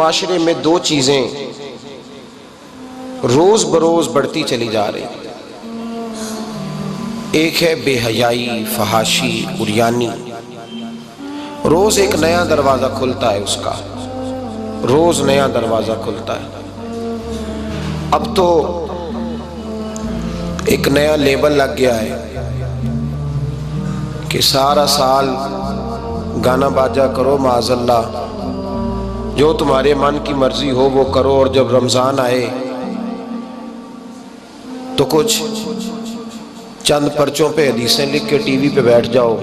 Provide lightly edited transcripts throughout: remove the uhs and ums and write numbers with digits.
معاشرے میں دو چیزیں روز بروز بڑھتی چلی جا رہی، ایک ہے بے حیائی، فحاشی، عریانی۔ روز ایک نیا دروازہ کھلتا ہے اس کا، روز نیا دروازہ کھلتا ہے۔ اب تو ایک نیا لیبل لگ گیا ہے کہ سارا سال گانا باجا کرو، معاذ اللہ جو تمہارے من کی مرضی ہو وہ کرو، اور جب رمضان آئے تو کچھ چند پرچوں پہ حدیثیں لکھ کے ٹی وی پہ بیٹھ جاؤ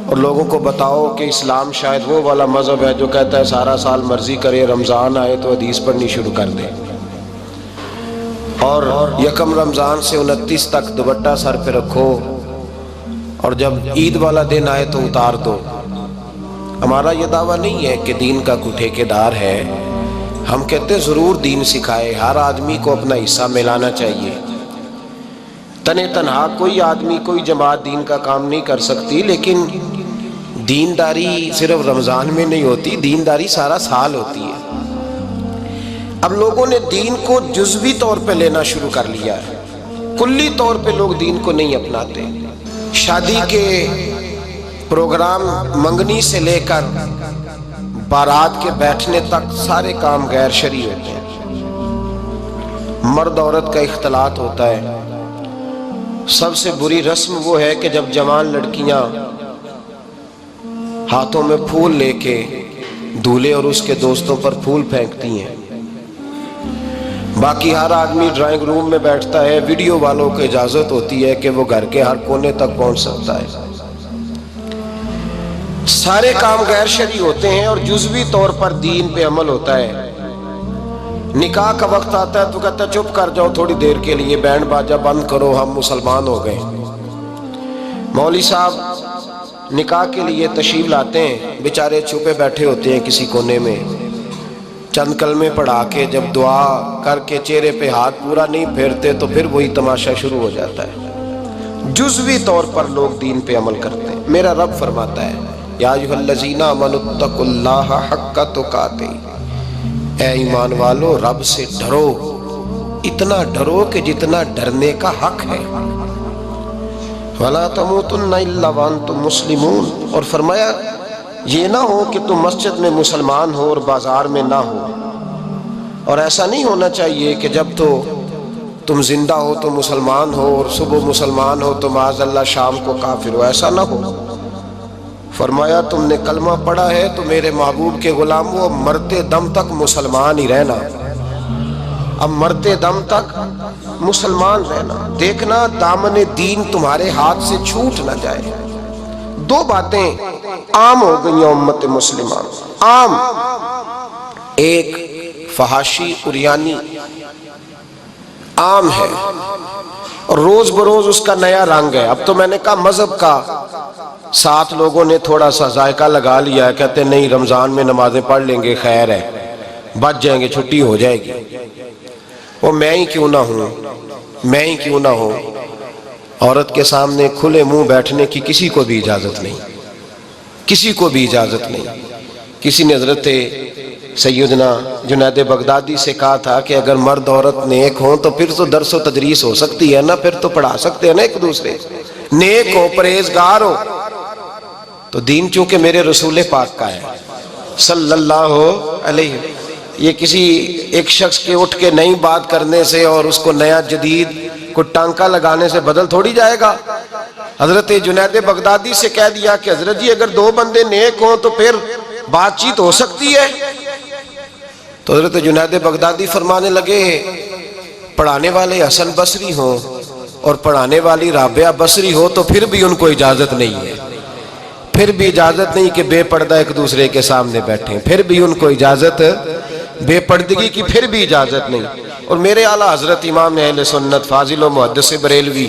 اور لوگوں کو بتاؤ کہ اسلام شاید وہ والا مذہب ہے جو کہتا ہے سارا سال مرضی کرے، رمضان آئے تو حدیث پڑھنی شروع کر دے، اور یکم رمضان سے 29 تک دوپٹہ سر پہ رکھو اور جب عید والا دن آئے تو اتار دو۔ ہمارا یہ دعویٰ نہیں ہے کہ دین کا کوئی ٹھیکیدار ہے، ہم کہتے ہیں ضرور دین سکھائے، ہر آدمی کو اپنا حصہ ملانا چاہیے۔ تنے تنہا کوئی آدمی کوئی جماعت دین کا کام نہیں کر سکتی، لیکن دینداری صرف رمضان میں نہیں ہوتی، دینداری سارا سال ہوتی ہے۔ اب لوگوں نے دین کو جزوی طور پہ لینا شروع کر لیا ہے، کلی طور پہ لوگ دین کو نہیں اپناتے۔ شادی کے پروگرام منگنی سے لے کر بارات کے بیٹھنے تک سارے کام غیر شرعی ہوتے ہیں، مرد عورت کا اختلاط ہوتا ہے۔ سب سے بری رسم وہ ہے کہ جب جوان لڑکیاں ہاتھوں میں پھول لے کے دولہے اور اس کے دوستوں پر پھول پھینکتی ہیں، باقی ہر آدمی ڈرائنگ روم میں بیٹھتا ہے، ویڈیو والوں کو اجازت ہوتی ہے کہ وہ گھر کے ہر کونے تک پہنچ سکتا ہے۔ سارے کام غیر شرعی ہوتے ہیں اور جزوی طور پر دین پہ عمل ہوتا ہے۔ نکاح کا وقت آتا ہے تو کہتا ہے چپ کر جاؤ تھوڑی دیر کے لیے، بینڈ باجا بند کرو، ہم مسلمان ہو گئے۔ مولوی صاحب نکاح کے لیے تشریف لاتے ہیں، بیچارے چھپے بیٹھے ہوتے ہیں کسی کونے میں، چند کلمے پڑھا کے جب دعا کر کے چہرے پہ ہاتھ پورا نہیں پھیرتے تو پھر وہی تماشا شروع ہو جاتا ہے۔ جزوی طور پر لوگ دین پہ عمل کرتے ہیں۔ میرا رب فرماتا ہے یا ایھا الذین آمنوا اتقوا اللہ حق تقاتہ، اے ایمان والو رب سے ڈرو، اتنا ڈرو کہ جتنا ڈرنے کا حق ہے۔ وَلَا تَمُوتُنَّ إِلَّا وَأَنْتُمْ مُسْلِمُونَ، اور فرمایا یہ نہ ہو کہ تم مسجد میں مسلمان ہو اور بازار میں نہ ہو، اور ایسا نہیں ہونا چاہیے کہ جب تو تم زندہ ہو تو مسلمان ہو اور صبح مسلمان ہو تو معاذ اللہ شام کو کافر ہو، ایسا نہ ہو۔ فرمایا تم نے کلمہ پڑھا ہے تو میرے محبوب کے غلام وہ مرتے دم تک مسلمان ہی رہنا، اب مرتے دم تک مسلمان رہنا، دیکھنا دامن دین تمہارے ہاتھ سے چھوٹ نہ جائے۔ دو باتیں عام ہو گئی امت مسلمہ، عام، ایک فحاشی عریانی عام ہے اور روز بروز اس کا نیا رنگ ہے۔ اب تو میں نے کہا مذہب کا ساتھ لوگوں نے تھوڑا سا ذائقہ لگا لیا ہے، کہتے ہیں نہیں رمضان میں نمازیں پڑھ لیں گے، خیر ہے، بچ جائیں گے، چھٹی ہو جائے گی۔ وہ میں ہی کیوں نہ ہوں، میں ہی کیوں نہ ہوں، عورت کے سامنے کھلے منہ بیٹھنے کی کسی کو بھی اجازت نہیں، کسی کو بھی اجازت نہیں۔ کسی نے حضرت سیدنا جنید بغدادی سے کہا تھا کہ اگر مرد عورت نیک ہوں تو پھر تو درس و تدریس ہو سکتی ہے نا، پھر تو پڑھا سکتے ہیں نا ایک دوسرے، نیک ہو پرہیزگار ہو۔ تو دین چونکہ میرے رسول پاک کا ہے صلی اللہ علیہ وسلم، یہ کسی ایک شخص کے اٹھ کے نئی بات کرنے سے اور اس کو نیا جدید کو ٹانکا لگانے سے بدل تھوڑی جائے گا۔ حضرت جنید بغدادی سے کہہ دیا کہ حضرت جی اگر دو بندے نیک ہوں تو پھر بات چیت ہو سکتی ہے۔ تو حضرت جنید بغدادی فرمانے لگے پڑھانے والے حسن بصری ہوں اور پڑھانے والی رابعہ بصری ہو تو پھر بھی ان کو اجازت نہیں ہے، پھر بھی اجازت نہیں کہ بے پردہ ایک دوسرے کے سامنے بیٹھیں، پھر بھی ان کو اجازت، بے پردگی کی پھر بھی اجازت نہیں۔ اور میرے اعلیٰ حضرت امام اہل سنت فاضل و محدث بریلوی،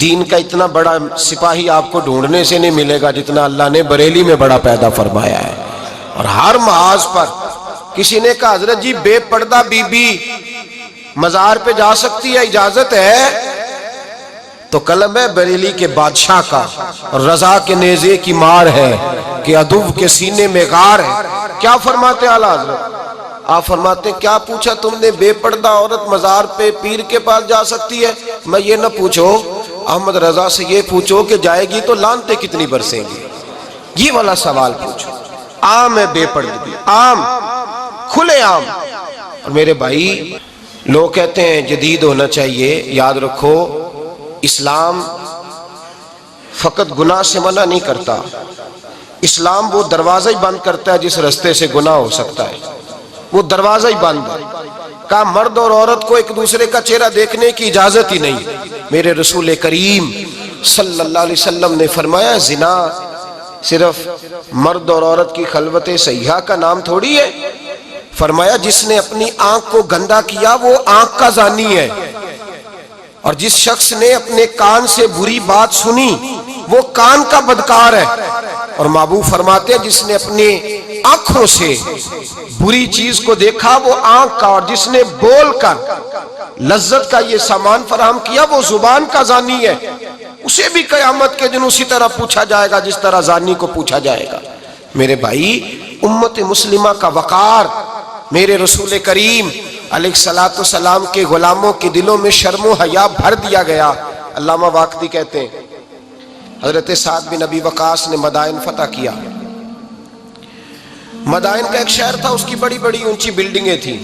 دین کا اتنا بڑا سپاہی آپ کو ڈھونڈنے سے نہیں ملے گا جتنا اللہ نے بریلی میں بڑا پیدا فرمایا ہے۔ اور ہر محاذ پر کسی نے کہا حضرت جی بے پردہ بی بی مزار پہ جا سکتی ہے، اجازت ہے؟ تو قلم ہے بریلی کے بادشاہ کا، رضا کے نیزے کی مار ہے کہ عدو کے سینے میں غار ہے کیا فرماتے اعلیٰ حضرت؟ آپ فرماتے ہیں کیا پوچھا تم نے بے پردہ عورت مزار پہ پیر کے پاس جا سکتی ہے؟ میں یہ نہ پوچھو، احمد رضا سے یہ پوچھو کہ جائے گی تو لعنتیں کتنی برسیں گی، یہ والا سوال پوچھو۔ عام ہے بے پردگی، عام، کھلے عام۔ اور میرے بھائی لوگ کہتے ہیں جدید ہونا چاہیے، یاد رکھو اسلام فقط گناہ سے منع نہیں کرتا، اسلام وہ دروازہ ہی بند کرتا ہے جس رستے سے گناہ ہو سکتا ہے، وہ دروازہ ہی بند ہے۔ کہا مرد اور عورت کو ایک دوسرے کا چہرہ دیکھنے کی اجازت ہی نہیں۔ میرے رسول کریم صلی اللہ علیہ وسلم نے فرمایا زنا صرف مرد اور عورت کی خلوت صحیحہ کا نام تھوڑی ہے، فرمایا جس نے اپنی آنکھ کو گندا کیا وہ آنکھ کا زانی ہے، اور جس شخص نے اپنے کان سے بری بات سنی وہ کان کا بدکار ہے، اور محبوب فرماتے ہیں جس نے اپنے آنکھوں سے بری چیز کو دیکھا وہ آنکھ کا، اور جس نے بول کر لذت کا یہ سامان فراہم کیا وہ زبان کا زانی ہے، اسے بھی قیامت کے دن اسی طرح پوچھا جائے گا جس طرح زانی کو پوچھا جائے گا۔ میرے بھائی امت مسلمہ کا وقار، میرے رسول کریم علیہ السلام کے غلاموں کے دلوں میں شرم و حیا بھر دیا گیا۔ علامہ واقدی کہتے ہیں حضرت سعد بن ابی وقاص نے مدائن فتح کیا۔ مدائن کا ایک شہر تھا، اس کی بڑی بڑی اونچی بلڈنگیں تھیں،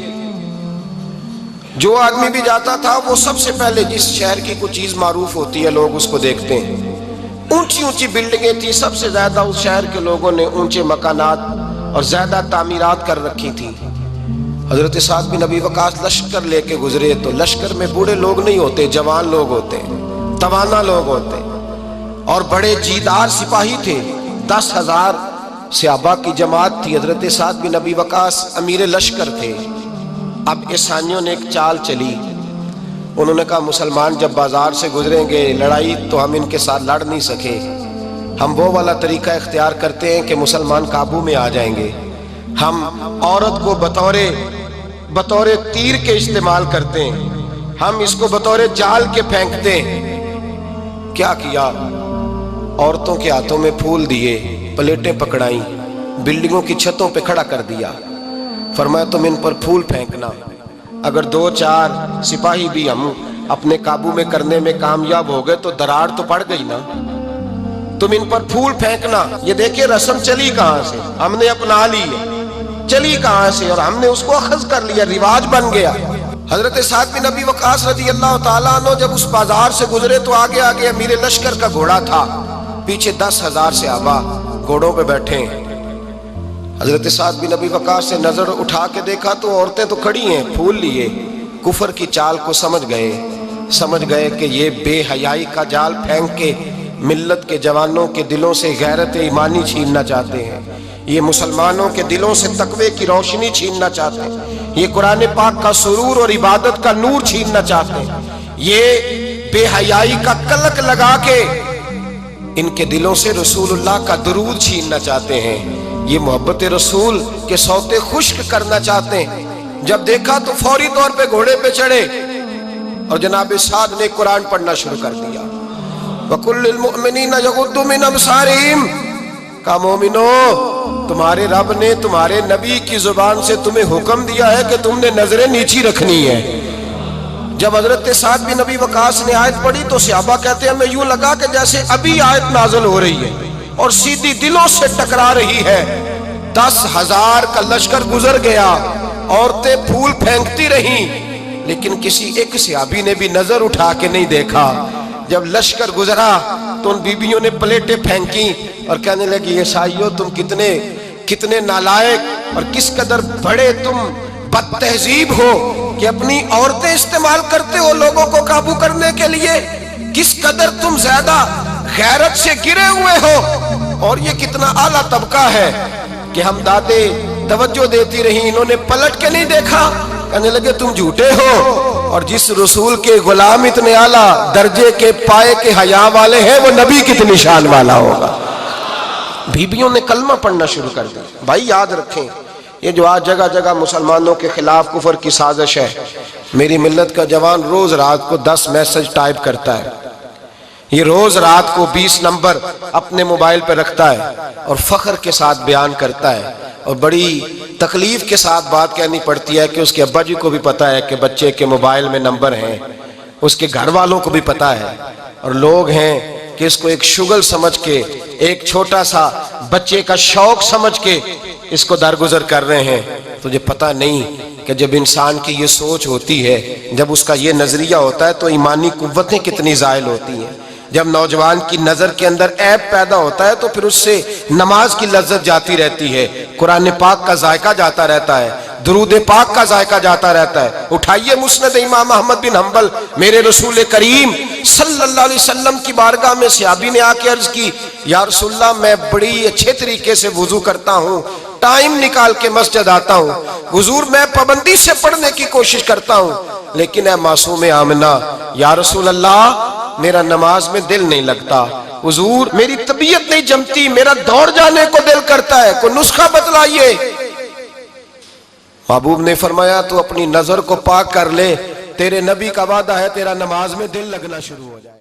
جو آدمی بھی جاتا تھا وہ سب سے پہلے جس شہر کی کوئی چیز معروف ہوتی ہے لوگ اس کو دیکھتے ہیں۔ اونچی اونچی بلڈنگیں تھیں، سب سے زیادہ اس شہر کے لوگوں نے اونچے مکانات اور زیادہ تعمیرات کر رکھی تھی۔ حضرت سعد بن ابی وقاص لشکر لے کے گزرے تو لشکر میں بوڑھے لوگ نہیں ہوتے، جوان لوگ ہوتے، توانا لوگ ہوتے، اور بڑے جیدار سپاہی تھے۔ 10,000 صحابہ کی جماعت تھی، حضرت سعد بن ابی وقاص امیر لشکر تھے۔ اب عیسائیوں نے ایک چال چلی، انہوں نے کہا مسلمان جب بازار سے گزریں گے لڑائی تو ہم ان کے ساتھ لڑ نہیں سکے، ہم وہ والا طریقہ اختیار کرتے ہیں کہ مسلمان قابو میں آ جائیں گے، ہم عورت کو بطور تیر کے استعمال کرتے ہیں، ہم اس کو بطور جال کے پھینکتے ہیں۔ کیا کیا؟ عورتوں کے ہاتھوں میں پھول دیے، پلیٹیں پکڑائیں، بلڈنگوں کی چھتوں پہ کھڑا کر دیا، فرمایا تم ان پر پھول پھینکنا، اگر 2-4 سپاہی بھی ہم اپنے قابو میں کرنے میں کامیاب ہو گئے تو دراڑ تو پڑ گئی نا، تم ان پر پھول پھینکنا۔ یہ دیکھیں رسم چلی کہاں سے، ہم نے اپنا لی ہے، چلی کہاں سے اور ہم نے اس کو اخذ کر لیا، رواج بن گیا۔ حضرت سعد بن ابی وقاص رضی اللہ تعالیٰ عنہ جب اس بازار سے گزرے تو آگے آگے امیر لشکر کا گھوڑا تھا، پیچھے 10,000 صحابہ گھوڑوں پہ بیٹھے ہیں۔ حضرت سعد بن ابی وقاص سے نظر اٹھا کے دیکھا تو عورتیں تو کھڑی ہیں پھول لیے، کفر کی چال کو سمجھ گئے کہ یہ بے حیائی کا جال پھینک کے ملت کے جوانوں کے دلوں سے غیرت ایمانی چھیننا چاہتے ہیں، یہ مسلمانوں کے دلوں سے تقوی کی روشنی چھیننا چاہتے ہیں، یہ قرآن پاک کا سرور اور عبادت کا نور چھیننا چاہتے ہیں، یہ بے حیائی کا کلک لگا کے ان کے دلوں سے رسول اللہ کا درود چھیننا چاہتے ہیں، یہ محبت رسول کے سوتے خشک کرنا چاہتے ہیں۔ جب دیکھا تو فوری طور پہ گھوڑے پہ چڑھے اور جناب سعد نے قرآن پڑھنا شروع کر دیا۔ وَقُلْ لِلْمُؤْمِنِينَ يَغُضُّوا مِنْ أَبْصَارِهِمْ، کہا مومنو تمہارے رب نے تمہارے نبی کی زبان سے تمہیں حکم دیا ہے کہ تم نے نظریں نیچی رکھنی ہے۔ جب حضرت سعد بن ابی وقاص نے آیت پڑھی تو صحابہ کہتے ہیں ہمیں یوں لگا کہ جیسے ابھی آیت نازل ہو رہی ہے اور سیدھی دلوں سے ٹکرا رہی ہے۔ 10,000 کا لشکر گزر گیا، عورتیں پھول پھینکتی رہیں، لیکن کسی ایک صحابی نے بھی نظر اٹھا کے نہیں دیکھا۔ جب لشکر گزرا تو ان بیبیوں نے پلیٹیں پھینکی اور کہنے لگی عیسائیوں تم کتنے نالائق اور کس قدر بڑے تم بد تہذیب ہو کہ اپنی عورتیں استعمال کرتے ہو لوگوں کو قابو کرنے کے لیے، کس قدر تم زیادہ غیرت سے گرے ہوئے ہو، اور یہ کتنا اعلیٰ طبقہ ہے کہ ہم دادے توجہ دیتی رہیں، انہوں نے پلٹ کے نہیں دیکھا، کہنے لگے تم جھوٹے ہو، اور جس رسول کے غلام اتنے اعلیٰ درجے کے پائے کے حیا والے ہیں وہ نبی کتنی شان والا ہوگا۔ بیبیوں نے کلمہ پڑھنا شروع کر دیا۔ بھائی یاد رکھیں یہ جو آج جگہ جگہ مسلمانوں کے خلاف کفر کی سازش ہے، میری ملت کا جوان روز رات کو 10 میسج ٹائپ کرتا ہے، یہ روز رات کو 20 نمبر اپنے موبائل پہ رکھتا ہے اور فخر کے ساتھ بیان کرتا ہے اور بڑی تکلیف کے ساتھ بات کہنی پڑتی ہے کہ اس کے ابا جی کو بھی پتا ہے کہ بچے کے موبائل میں نمبر ہیں، اس کے گھر والوں کو بھی پتا ہے، اور لوگ ہیں کہ اس کو ایک شغل سمجھ کے، ایک چھوٹا سا بچے کا شوق سمجھ کے اس کو درگزر کر رہے ہیں۔ تجھے پتا نہیں کہ جب انسان کی یہ سوچ ہوتی ہے، جب اس کا یہ نظریہ ہوتا ہے تو ایمانی قوتیں کتنی زائل ہوتی ہیں۔ جب نوجوان کی نظر کے اندر عیب پیدا ہوتا ہے تو پھر اس سے نماز کی لذت جاتی رہتی ہے، قرآن پاک کا ذائقہ جاتا رہتا ہے، درود پاک کا ذائقہ جاتا رہتا ہے۔ اٹھائیے مسند امام احمد بن حنبل، میرے رسول کریم صلی اللہ علیہ وسلم کی بارگاہ میں صحابی نے آ کے عرض کی، یا رسول اللہ میں بڑی اچھے طریقے سے وضو کرتا ہوں، ٹائم نکال کے مسجد آتا ہوں، حضور میں پابندی سے پڑھنے کی کوشش کرتا ہوں، لیکن اے معصوم آمنہ، یا رسول اللہ میرا نماز میں دل نہیں لگتا، حضور میری طبیعت نہیں جمتی، میرا دوڑ جانے کو دل کرتا ہے، کوئی نسخہ بتلائیے۔ محبوب نے فرمایا تو اپنی نظر کو پاک کر لے، تیرے نبی کا وعدہ ہے تیرا نماز میں دل لگنا شروع ہو جائے۔